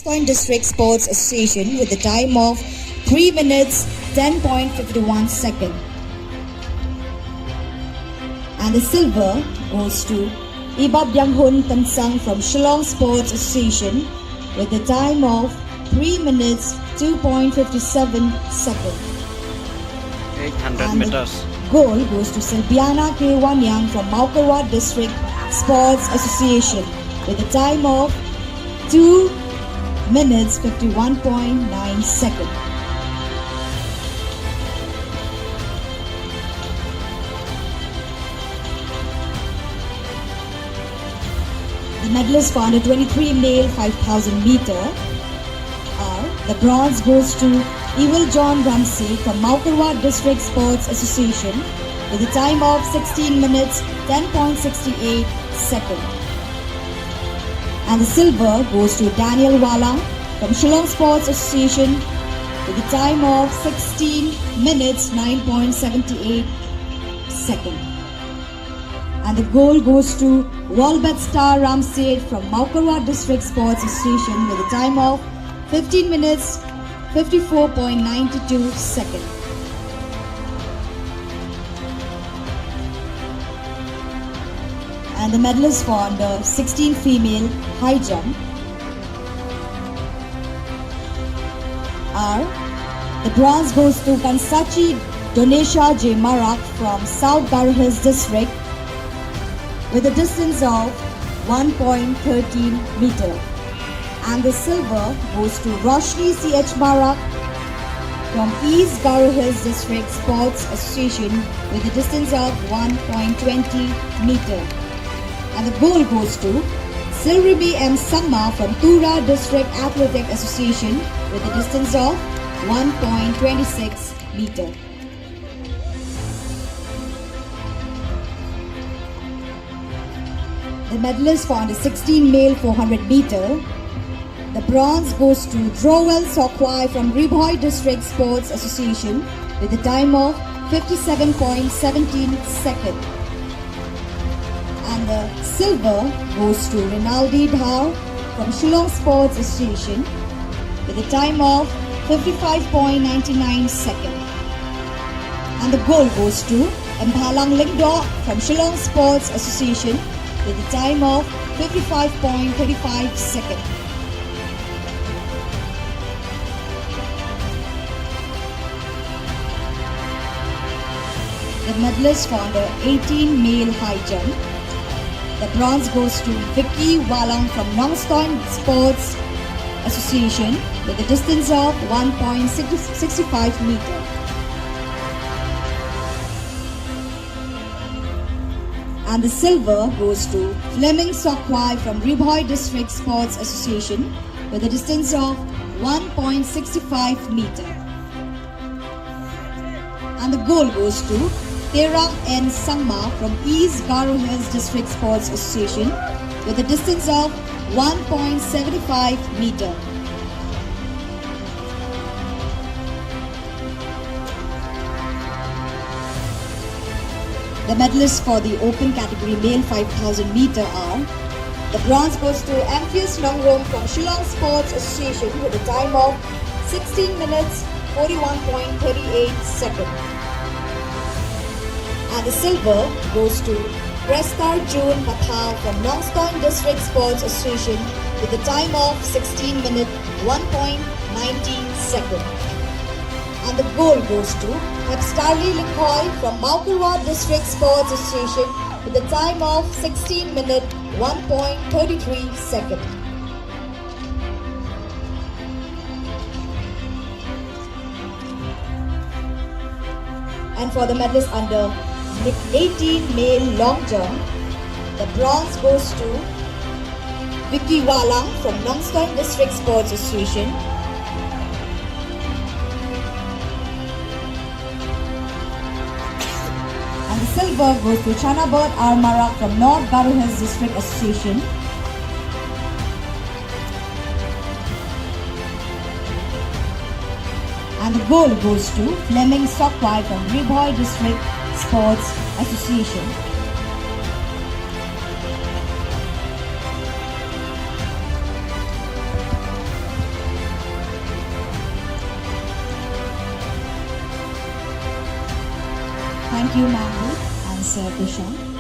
Point District Sports Association with a time of 3 minutes 10.51 seconds. And the silver goes to Ibab Yanghun Tansang from Shillong Sports Association with a time of 3 minutes 2.57 seconds. 800 meters. Gold goes to Silviana K. Wanyang from Maukarwa District Sports Association with a time of 2 minutes 51.9 seconds. The medalists for under 23 male 5,000 meter are: the bronze goes to Evil John Ramsey from Maukarwa District Sports Association with a time of 16 minutes 10.68 seconds. And the silver goes to Daniel Walang from Shillong Sports Association with a time of 16 minutes 9.78 seconds. And the gold goes to Walbet Star Ramsey from Maukarwa District Sports Association with a time of 15 minutes 54.92 seconds. And the medalists for under 16 female high jump are: the bronze goes to Kansachi Donesha J. Marak from South Garhas District with a distance of 1.13 meter. And the silver goes to Roshni C.H. Marak from East Garhas District Sports Association with a distance of 1.20 meter. And the gold goes to Silrimi M. Sangma from Tura District Athletic Association with a distance of 1.26 meter. The medalists for under 16 male 400 meter. The bronze goes to Drowell Sokwai from Ribhoi District Sports Association with a time of 57.17 seconds. And the silver goes to Rinaldi Dhar from Shillong Sports Association with a time of 55.99 seconds. And the gold goes to Mpalang Lingdo from Shillong Sports Association with a time of 55.35 seconds. The medalists for under 18 male high jump. The bronze goes to Vicky Walang from Nongstoin Sports Association with a distance of 1.65 meter. And the silver goes to Fleming Sokwai from Ribhoi District Sports Association with a distance of 1.65 meter. And the gold goes to Terang N. Sangma from East Garohas District Sports Association with a distance of 1.75 meter. The medalists for the open category male 5,000 meter are: the bronze goes to Amphius Longrom from Shillong Sports Association with a time of 16 minutes 41.38 seconds. And the silver goes to Prestar June Pathao from Nongstoin District Sports Association with a time of 16 minutes 1.19 seconds. And the gold goes to Hepstarli Likhoy from Maukarwa District Sports Association with a time of 16 minutes 1.33 seconds. And for the medalists under 18 male long jump, the bronze goes to Vicky Walang from Nongstoin District Sports Association. And the silver goes to Chanabot R. Marak from North Garohas District Association. And the gold goes to Fleming Sokwai from Ribhoi District Sports Association. Thank you, Mandy and Sir Prashant.